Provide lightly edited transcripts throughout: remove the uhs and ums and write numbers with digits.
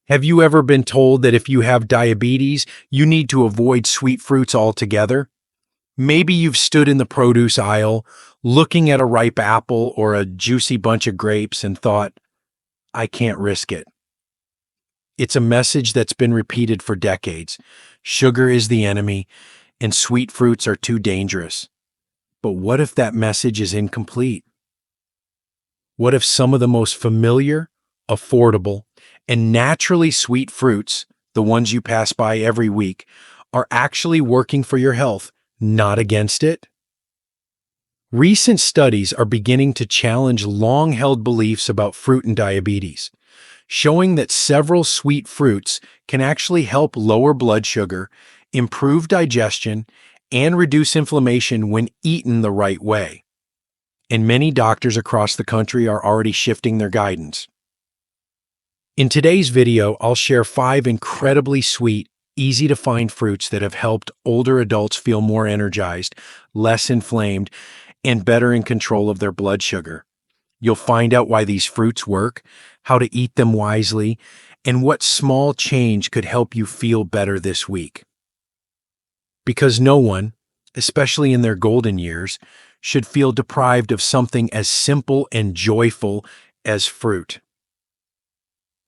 Have you ever been told that if you have diabetes, you need to avoid sweet fruits altogether? Maybe you've stood in the produce aisle, looking at a ripe apple or a juicy bunch of grapes and thought, I can't risk it. It's a message that's been repeated for decades. Sugar is the enemy, and sweet fruits are too dangerous. But what if that message is incomplete? What if some of the most familiar, affordable, and naturally sweet fruits, the ones you pass by every week, are actually working for your health, not against it? Recent studies are beginning to challenge long-held beliefs about fruit and diabetes, showing that several sweet fruits can actually help lower blood sugar, improve digestion, and reduce inflammation when eaten the right way. And many doctors across the country are already shifting their guidance. In today's video, I'll share 5 incredibly sweet, easy-to-find fruits that have helped older adults feel more energized, less inflamed, and better in control of their blood sugar. You'll find out why these fruits work, how to eat them wisely, and what small change could help you feel better this week. Because no one, especially in their golden years, should feel deprived of something as simple and joyful as fruit.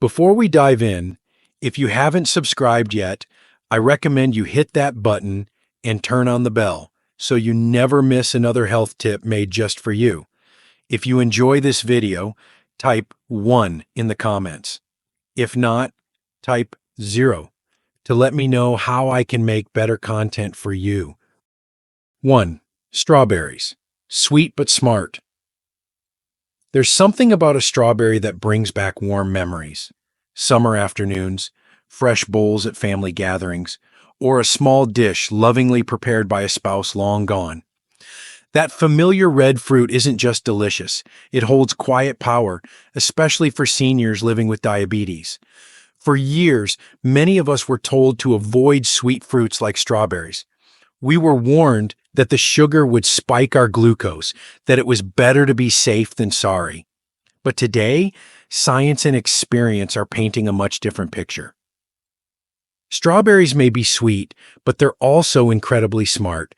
Before we dive in, if you haven't subscribed yet, I recommend you hit that button and turn on the bell so you never miss another health tip made just for you. If you enjoy this video, type 1 in the comments. If not, type 0 to let me know how I can make better content for you. 1. Strawberries. Sweet but smart. There's something about a strawberry that brings back warm memories. Summer afternoons, fresh bowls at family gatherings, or a small dish lovingly prepared by a spouse long gone. That familiar red fruit isn't just delicious, it holds quiet power, especially for seniors living with diabetes. For years, many of us were told to avoid sweet fruits like strawberries. We were warned that the sugar would spike our glucose, that it was better to be safe than sorry. But today, science and experience are painting a much different picture. Strawberries may be sweet, but they're also incredibly smart.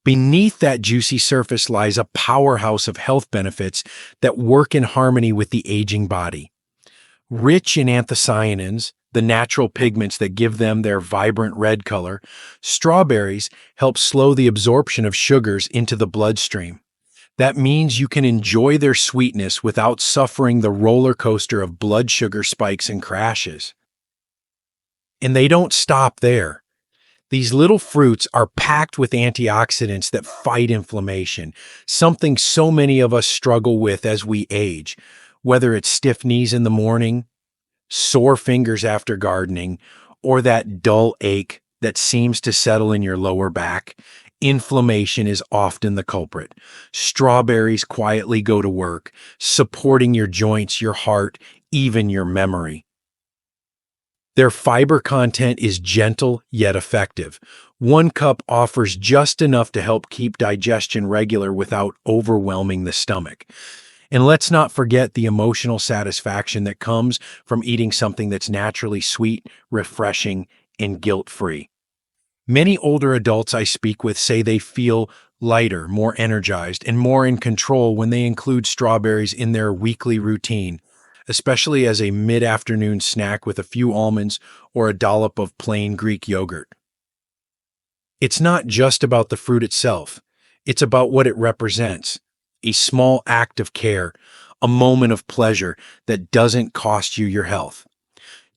Beneath that juicy surface lies a powerhouse of health benefits that work in harmony with the aging body. Rich in anthocyanins, the natural pigments that give them their vibrant red color, strawberries help slow the absorption of sugars into the bloodstream. That means you can enjoy their sweetness without suffering the roller coaster of blood sugar spikes and crashes. And they don't stop there. These little fruits are packed with antioxidants that fight inflammation, something so many of us struggle with as we age, whether it's stiff knees in the morning, sore fingers after gardening, or that dull ache that seems to settle in your lower back. Inflammation is often the culprit. Strawberries quietly go to work, supporting your joints, your heart, even your memory. Their fiber content is gentle yet effective. 1 cup offers just enough to help keep digestion regular without overwhelming the stomach. And let's not forget the emotional satisfaction that comes from eating something that's naturally sweet, refreshing, and guilt-free. Many older adults I speak with say they feel lighter, more energized, and more in control when they include strawberries in their weekly routine, especially as a mid-afternoon snack with a few almonds or a dollop of plain Greek yogurt. It's not just about the fruit itself, it's about what it represents. A small act of care, a moment of pleasure that doesn't cost you your health.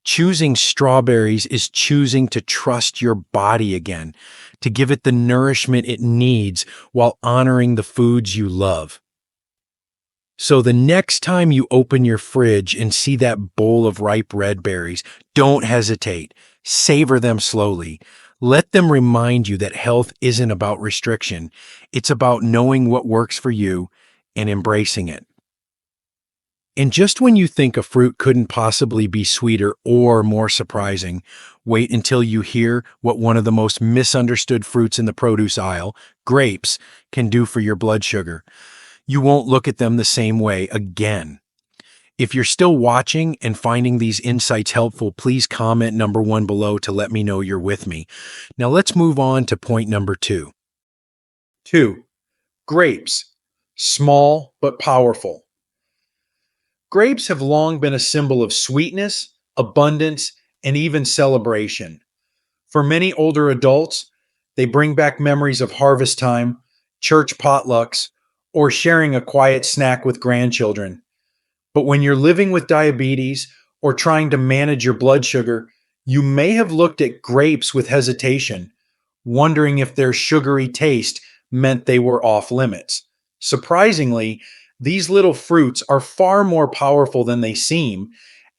Choosing strawberries is choosing to trust your body again, to give it the nourishment it needs while honoring the foods you love. So the next time you open your fridge and see that bowl of ripe red berries, don't hesitate. Savor them slowly. Let them remind you that health isn't about restriction. It's about knowing what works for you and embracing it. And just when you think a fruit couldn't possibly be sweeter or more surprising, wait until you hear what one of the most misunderstood fruits in the produce aisle, grapes, can do for your blood sugar. You won't look at them the same way again. If you're still watching and finding these insights helpful, please comment number 1 below to let me know you're with me. Now let's move on to point number 2. 2. Grapes. Small but powerful. Grapes have long been a symbol of sweetness, abundance, and even celebration. For many older adults, they bring back memories of harvest time, church potlucks, or sharing a quiet snack with grandchildren. But when you're living with diabetes or trying to manage your blood sugar, you may have looked at grapes with hesitation, wondering if their sugary taste meant they were off limits. Surprisingly, these little fruits are far more powerful than they seem,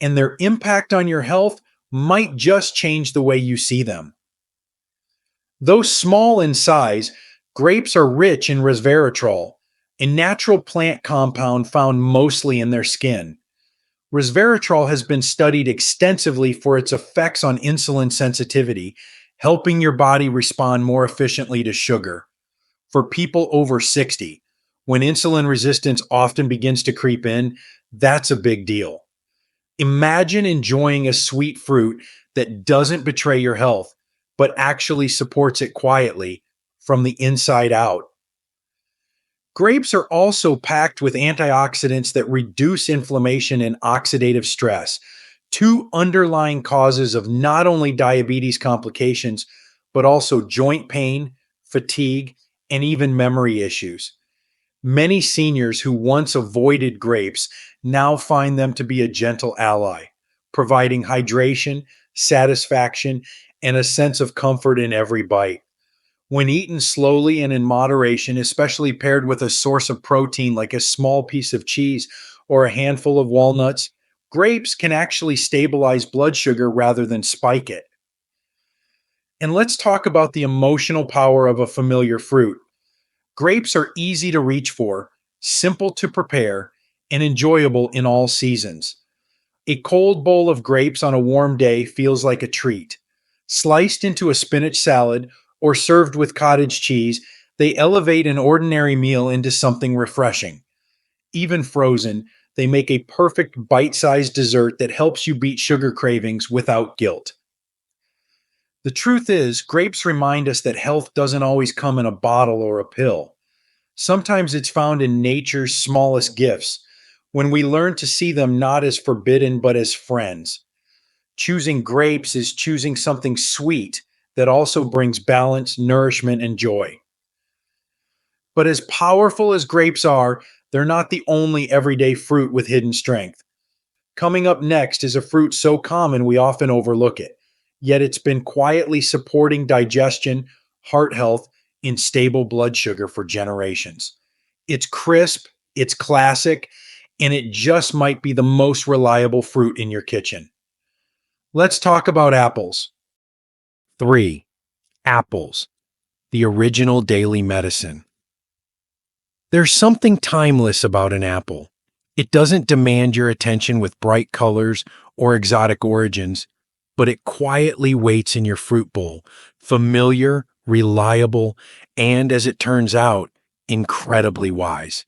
and their impact on your health might just change the way you see them. Though small in size, grapes are rich in resveratrol, a natural plant compound found mostly in their skin. Resveratrol has been studied extensively for its effects on insulin sensitivity, helping your body respond more efficiently to sugar. For people over 60, when insulin resistance often begins to creep in, that's a big deal. Imagine enjoying a sweet fruit that doesn't betray your health, but actually supports it quietly from the inside out. Grapes are also packed with antioxidants that reduce inflammation and oxidative stress, two underlying causes of not only diabetes complications, but also joint pain, fatigue, and even memory issues. Many seniors who once avoided grapes now find them to be a gentle ally, providing hydration, satisfaction, and a sense of comfort in every bite. When eaten slowly and in moderation, especially paired with a source of protein like a small piece of cheese or a handful of walnuts, grapes can actually stabilize blood sugar rather than spike it. And let's talk about the emotional power of a familiar fruit. Grapes are easy to reach for, simple to prepare, and enjoyable in all seasons. A cold bowl of grapes on a warm day feels like a treat. Sliced into a spinach salad or served with cottage cheese, they elevate an ordinary meal into something refreshing. Even frozen, they make a perfect bite-sized dessert that helps you beat sugar cravings without guilt. The truth is, grapes remind us that health doesn't always come in a bottle or a pill. Sometimes it's found in nature's smallest gifts, when we learn to see them not as forbidden but as friends. Choosing grapes is choosing something sweet that also brings balance, nourishment, and joy. But as powerful as grapes are, they're not the only everyday fruit with hidden strength. Coming up next is a fruit so common we often overlook it, yet it's been quietly supporting digestion, heart health, and stable blood sugar for generations. It's crisp, it's classic, and it just might be the most reliable fruit in your kitchen. Let's talk about apples. 3. Apples, the original daily medicine. There's something timeless about an apple. It doesn't demand your attention with bright colors or exotic origins, but it quietly waits in your fruit bowl, familiar, reliable, and, as it turns out, incredibly wise.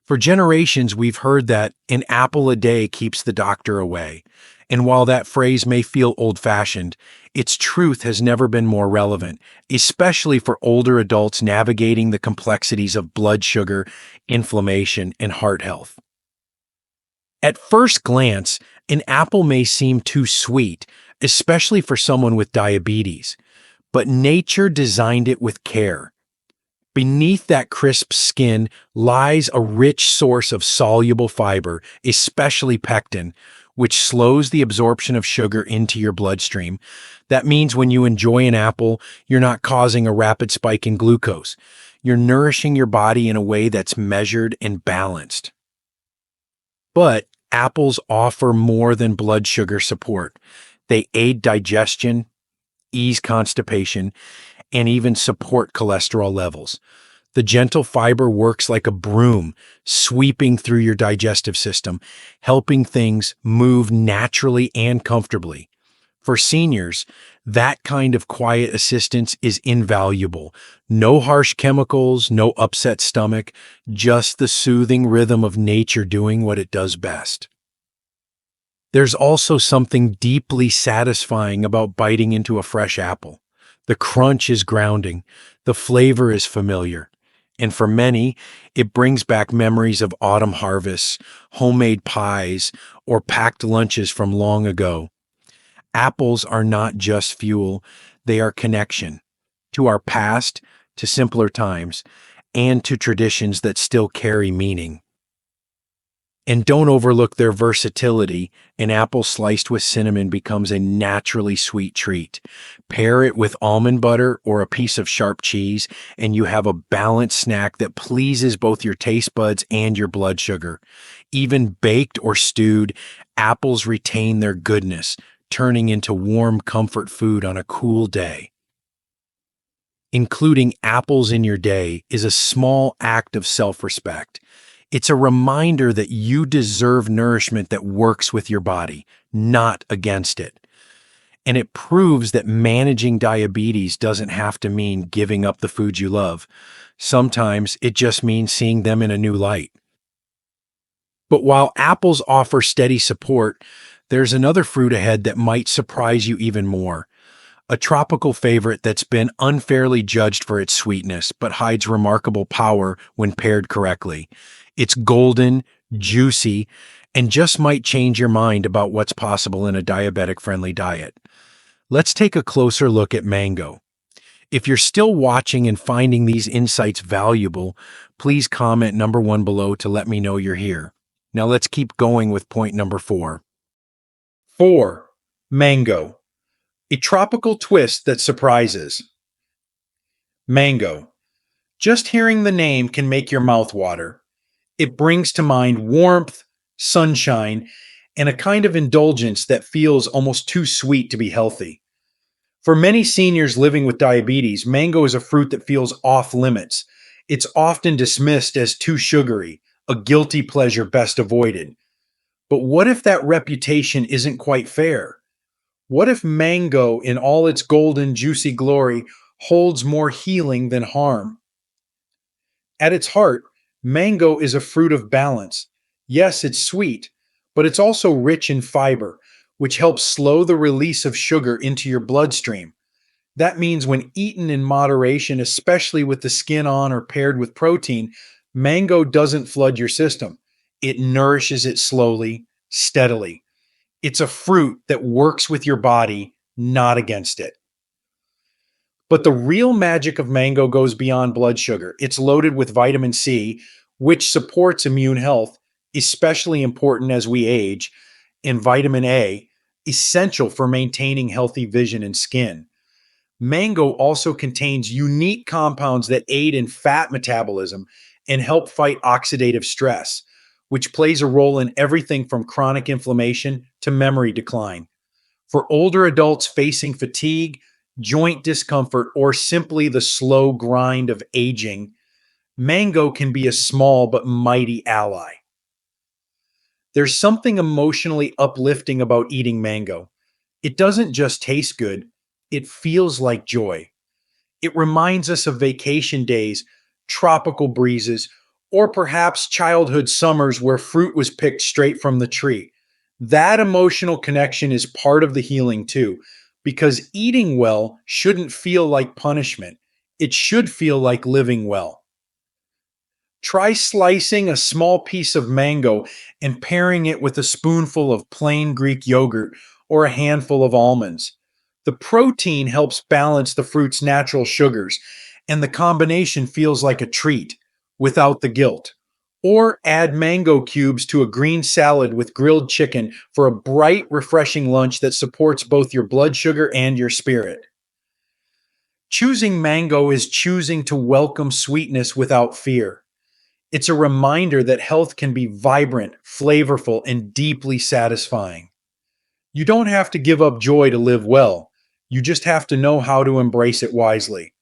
For generations, we've heard that an apple a day keeps the doctor away. And while that phrase may feel old-fashioned, its truth has never been more relevant, especially for older adults navigating the complexities of blood sugar, inflammation, and heart health. At first glance, an apple may seem too sweet, especially for someone with diabetes, but nature designed it with care. Beneath that crisp skin lies a rich source of soluble fiber, especially pectin, which slows the absorption of sugar into your bloodstream. That means when you enjoy an apple, you're not causing a rapid spike in glucose. You're nourishing your body in a way that's measured and balanced. But apples offer more than blood sugar support. They aid digestion, ease constipation, and even support cholesterol levels. The gentle fiber works like a broom, sweeping through your digestive system, helping things move naturally and comfortably. For seniors, that kind of quiet assistance is invaluable. No harsh chemicals, no upset stomach, just the soothing rhythm of nature doing what it does best. There's also something deeply satisfying about biting into a fresh apple. The crunch is grounding, the flavor is familiar, and for many, it brings back memories of autumn harvests, homemade pies, or packed lunches from long ago. Apples are not just fuel, they are connection to our past, to simpler times, and to traditions that still carry meaning. And don't overlook their versatility. An apple sliced with cinnamon becomes a naturally sweet treat. Pair it with almond butter or a piece of sharp cheese, and you have a balanced snack that pleases both your taste buds and your blood sugar. Even baked or stewed, apples retain their goodness, turning into warm comfort food on a cool day. Including apples in your day is a small act of self respect. It's a reminder that you deserve nourishment that works with your body, not against it. And it proves that managing diabetes doesn't have to mean giving up the foods you love. Sometimes it just means seeing them in a new light. But while apples offer steady support, there's another fruit ahead that might surprise you even more. A tropical favorite that's been unfairly judged for its sweetness, but hides remarkable power when paired correctly. It's golden, juicy, and just might change your mind about what's possible in a diabetic-friendly diet. Let's take a closer look at mango. If you're still watching and finding these insights valuable, please comment number 1 below to let me know you're here. Now let's keep going with point number 4. 4. Mango. A tropical twist that surprises. Mango. Just hearing the name can make your mouth water. It brings to mind warmth, sunshine, and a kind of indulgence that feels almost too sweet to be healthy. For many seniors living with diabetes, mango is a fruit that feels off limits. It's often dismissed as too sugary, a guilty pleasure best avoided. But what if that reputation isn't quite fair? What if mango, in all its golden, juicy glory, holds more healing than harm? At its heart, mango is a fruit of balance. Yes, it's sweet, but it's also rich in fiber, which helps slow the release of sugar into your bloodstream. That means when eaten in moderation, especially with the skin on or paired with protein, mango doesn't flood your system. It nourishes it slowly, steadily. It's a fruit that works with your body, not against it. But the real magic of mango goes beyond blood sugar. It's loaded with vitamin C, which supports immune health, especially important as we age, and vitamin A, essential for maintaining healthy vision and skin. Mango also contains unique compounds that aid in fat metabolism and help fight oxidative stress, which plays a role in everything from chronic inflammation to memory decline. For older adults facing fatigue, joint discomfort, or simply the slow grind of aging, mango can be a small but mighty ally. There's something emotionally uplifting about eating mango. It doesn't just taste good, it feels like joy. It reminds us of vacation days, tropical breezes, or perhaps childhood summers where fruit was picked straight from the tree. That emotional connection is part of the healing too, because eating well shouldn't feel like punishment. It should feel like living well. Try slicing a small piece of mango and pairing it with a spoonful of plain Greek yogurt or a handful of almonds. The protein helps balance the fruit's natural sugars, and the combination feels like a treat without the guilt. Or add mango cubes to a green salad with grilled chicken for a bright, refreshing lunch that supports both your blood sugar and your spirit. Choosing mango is choosing to welcome sweetness without fear. It's a reminder that health can be vibrant, flavorful, and deeply satisfying. You don't have to give up joy to live well. You just have to know how to embrace it wisely.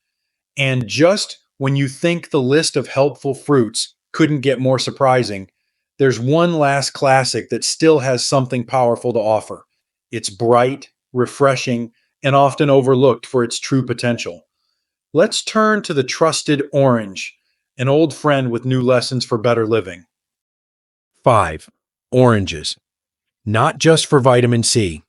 And just when you think the list of helpful fruits couldn't get more surprising, there's one last classic that still has something powerful to offer. It's bright, refreshing, and often overlooked for its true potential. Let's turn to the trusted orange, an old friend with new lessons for better living. 5. Oranges. not just for vitamin C.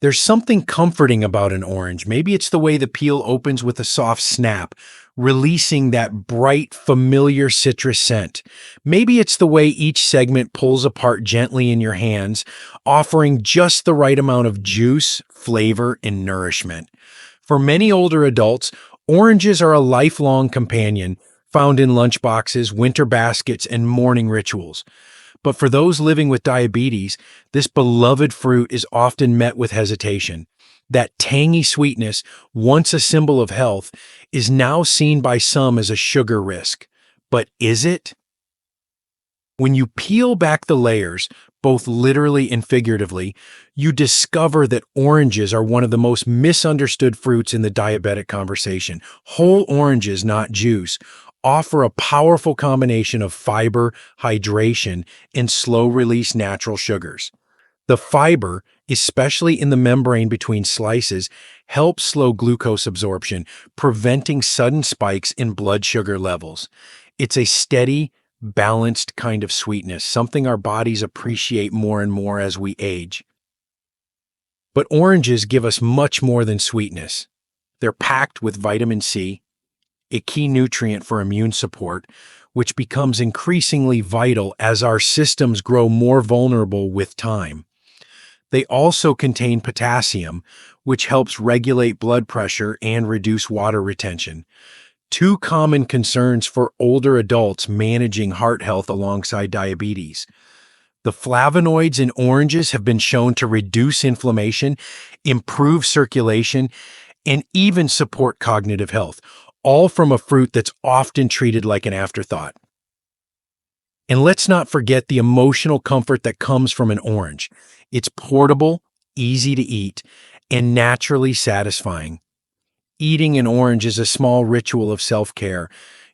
There's something comforting about an orange. Maybe it's the way the peel opens with a soft snap, releasing that bright, familiar citrus scent. Maybe it's the way each segment pulls apart gently in your hands, offering just the right amount of juice, flavor, and nourishment. For many older adults, oranges are a lifelong companion, found in lunchboxes, winter baskets, and morning rituals. But for those living with diabetes, this beloved fruit is often met with hesitation. That tangy sweetness, once a symbol of health, is now seen by some as a sugar risk. But is it? When you peel back the layers, both literally and figuratively, you discover that oranges are one of the most misunderstood fruits in the diabetic conversation. Whole oranges, not juice, offer a powerful combination of fiber, hydration, and slow-release natural sugars. The fiber, especially in the membrane between slices, helps slow glucose absorption, preventing sudden spikes in blood sugar levels. It's a steady, balanced kind of sweetness, something our bodies appreciate more and more as we age. But oranges give us much more than sweetness. They're packed with vitamin C, a key nutrient for immune support, which becomes increasingly vital as our systems grow more vulnerable with time. They also contain potassium, which helps regulate blood pressure and reduce water retention. Two common concerns for older adults managing heart health alongside diabetes. The flavonoids in oranges have been shown to reduce inflammation, improve circulation, and even support cognitive health, all from a fruit that's often treated like an afterthought. And let's not forget the emotional comfort that comes from an orange. It's portable, easy to eat, and naturally satisfying. Eating an orange is a small ritual of self-care.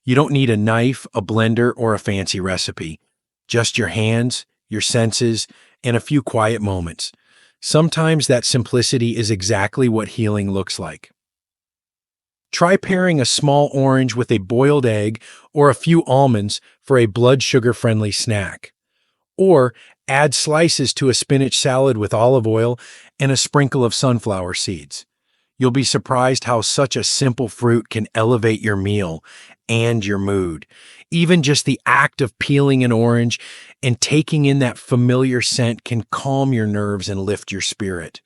You don't need a knife, a blender, or a fancy recipe. Just your hands, your senses, and a few quiet moments. Sometimes that simplicity is exactly what healing looks like. Try pairing a small orange with a boiled egg or a few almonds for a blood sugar-friendly snack. Or add slices to a spinach salad with olive oil and a sprinkle of sunflower seeds. You'll be surprised how such a simple fruit can elevate your meal and your mood. Even just the act of peeling an orange and taking in that familiar scent can calm your nerves and lift your spirit.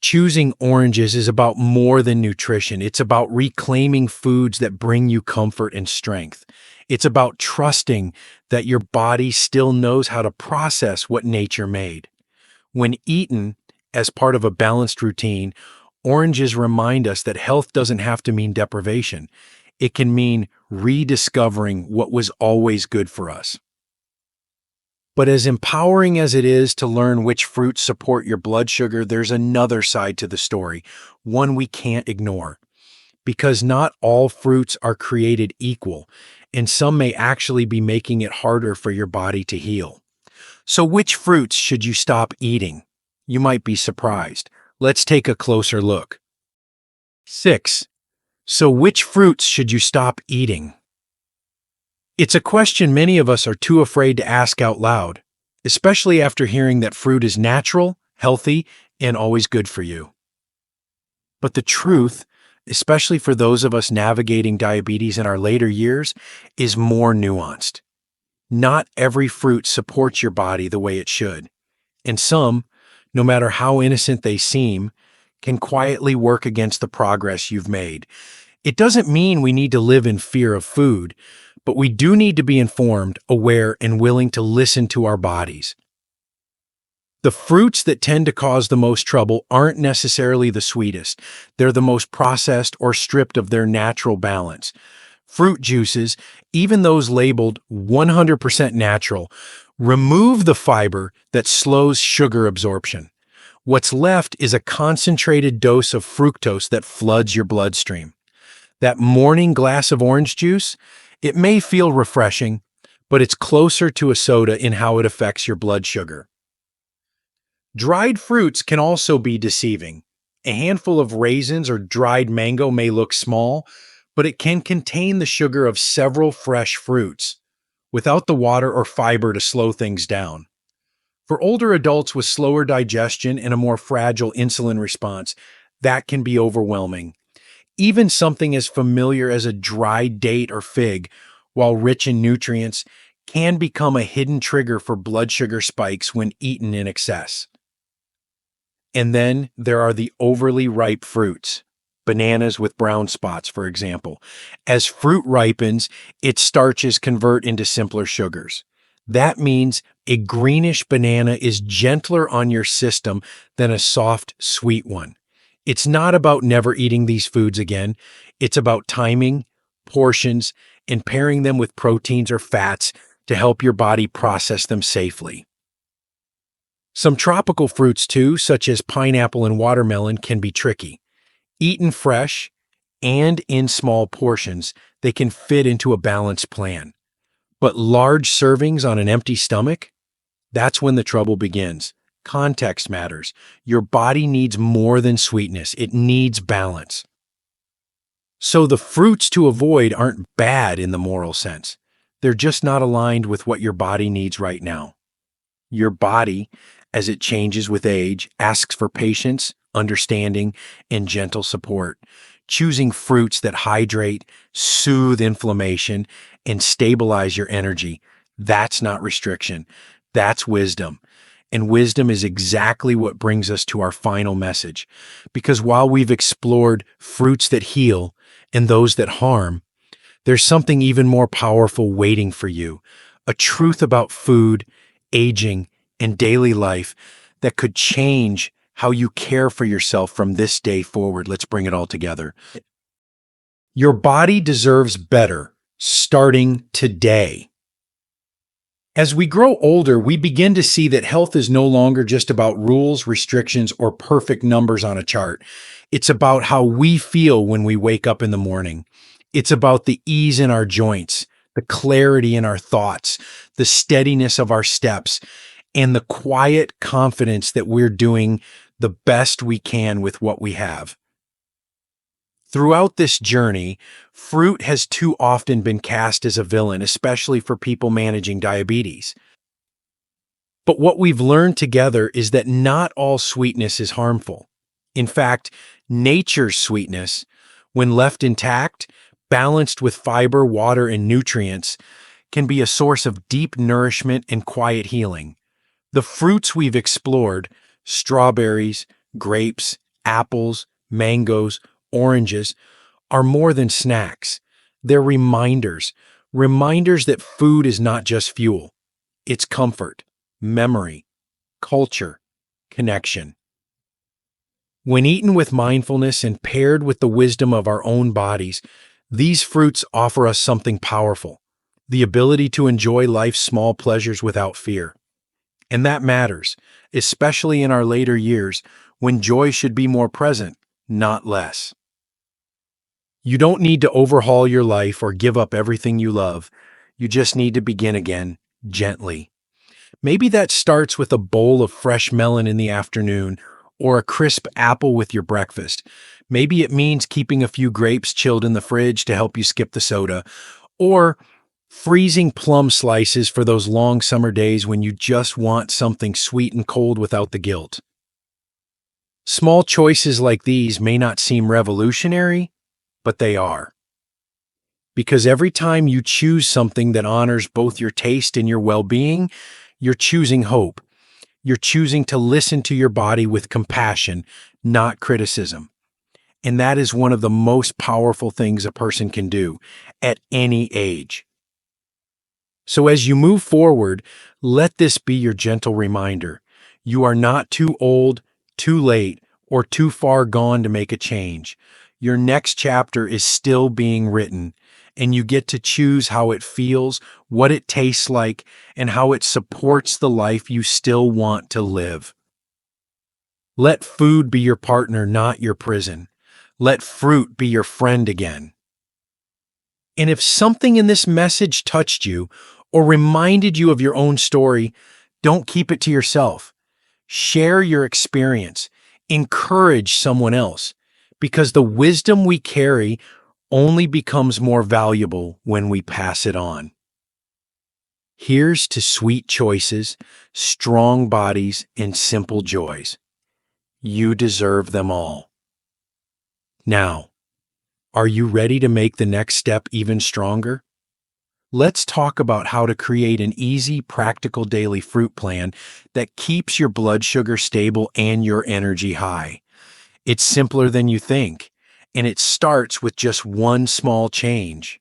Choosing oranges is about more than nutrition. It's about reclaiming foods that bring you comfort and strength. It's about trusting that your body still knows how to process what nature made. When eaten as part of a balanced routine, oranges remind us that health doesn't have to mean deprivation. It can mean rediscovering what was always good for us. But as empowering as it is to learn which fruits support your blood sugar, there's another side to the story, one we can't ignore. Because not all fruits are created equal, and some may actually be making it harder for your body to heal. So which fruits should you stop eating? You might be surprised. Let's take a closer look. 6. So which fruits should you stop eating? It's a question many of us are too afraid to ask out loud, especially after hearing that fruit is natural, healthy, and always good for you. But the truth, especially for those of us navigating diabetes in our later years, is more nuanced. Not every fruit supports your body the way it should, and some, no matter how innocent they seem, can quietly work against the progress you've made. It doesn't mean we need to live in fear of food, but we do need to be informed, aware, and willing to listen to our bodies. The fruits that tend to cause the most trouble aren't necessarily the sweetest. They're the most processed or stripped of their natural balance. Fruit juices, even those labeled 100% natural, remove the fiber that slows sugar absorption. What's left is a concentrated dose of fructose that floods your bloodstream. That morning glass of orange juice, it may feel refreshing, but it's closer to a soda in how it affects your blood sugar. Dried fruits can also be deceiving. A handful of raisins or dried mango may look small, but it can contain the sugar of several fresh fruits, without the water or fiber to slow things down. For older adults with slower digestion and a more fragile insulin response, that can be overwhelming. Even something as familiar as a dried date or fig, while rich in nutrients, can become a hidden trigger for blood sugar spikes when eaten in excess. And then there are the overly ripe fruits. Bananas with brown spots, for example. As fruit ripens, its starches convert into simpler sugars. That means a greenish banana is gentler on your system than a soft, sweet one. It's not about never eating these foods again. It's about timing, portions, and pairing them with proteins or fats to help your body process them safely. Some tropical fruits, too, such as pineapple and watermelon, can be tricky. Eaten fresh and in small portions, they can fit into a balanced plan. But large servings on an empty stomach? That's when the trouble begins. Context matters. Your body needs more than sweetness, it needs balance. So the fruits to avoid aren't bad in the moral sense. They're just not aligned with what your body needs right now. Your body, as it changes with age, asks for patience, understanding, and gentle support. Choosing fruits that hydrate, soothe inflammation, and stabilize your energy, that's not restriction. That's wisdom. And wisdom is exactly what brings us to our final message. Because while we've explored fruits that heal and those that harm, there's something even more powerful waiting for you. A truth about food, aging, and daily life that could change how you care for yourself from this day forward. Let's bring it all together. Your body deserves better, starting today. As we grow older, we begin to see that health is no longer just about rules, restrictions, or perfect numbers on a chart. It's about how we feel when we wake up in the morning. It's about the ease in our joints, the clarity in our thoughts, the steadiness of our steps, and the quiet confidence that we're doing the best we can with what we have. Throughout this journey, fruit has too often been cast as a villain, especially for people managing diabetes. But what we've learned together is that not all sweetness is harmful. In fact, nature's sweetness, when left intact, balanced with fiber, water, and nutrients, can be a source of deep nourishment and quiet healing. The fruits we've explored, strawberries, grapes, apples, mangoes, oranges, are more than snacks. They're reminders that food is not just fuel. It's comfort, memory, culture, connection. When eaten with mindfulness and paired with the wisdom of our own bodies, these fruits offer us something powerful, the ability to enjoy life's small pleasures without fear. And that matters, especially in our later years when joy should be more present, not less. You don't need to overhaul your life or give up everything you love. You just need to begin again, gently. Maybe that starts with a bowl of fresh melon in the afternoon or a crisp apple with your breakfast. Maybe it means keeping a few grapes chilled in the fridge to help you skip the soda, or freezing plum slices for those long summer days when you just want something sweet and cold without the guilt. Small choices like these may not seem revolutionary, but they are. Because every time you choose something that honors both your taste and your well-being, you're choosing hope. You're choosing to listen to your body with compassion, not criticism. And that is one of the most powerful things a person can do at any age. So as you move forward, let this be your gentle reminder. You are not too old, too late, or too far gone to make a change. Your next chapter is still being written, and you get to choose how it feels, what it tastes like, and how it supports the life you still want to live. Let food be your partner, not your prison. Let fruit be your friend again. And if something in this message touched you or reminded you of your own story, don't keep it to yourself. Share your experience. Encourage someone else, because the wisdom we carry only becomes more valuable when we pass it on. Here's to sweet choices, strong bodies, and simple joys. You deserve them all. Now, are you ready to make the next step even stronger? Let's talk about how to create an easy, practical daily fruit plan that keeps your blood sugar stable and your energy high. It's simpler than you think, and it starts with just one small change.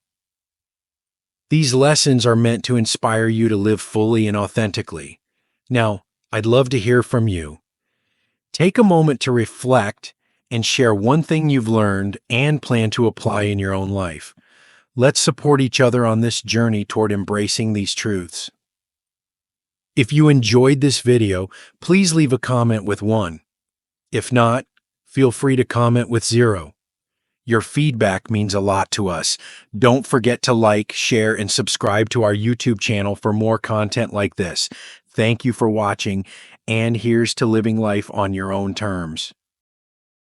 These lessons are meant to inspire you to live fully and authentically. Now, I'd love to hear from you. Take a moment to reflect and share one thing you've learned and plan to apply in your own life. Let's support each other on this journey toward embracing these truths. If you enjoyed this video, please leave a comment with 1. If not, feel free to comment with 0. Your feedback means a lot to us. Don't forget to like, share, and subscribe to our YouTube channel for more content like this. Thank you for watching, and here's to living life on your own terms.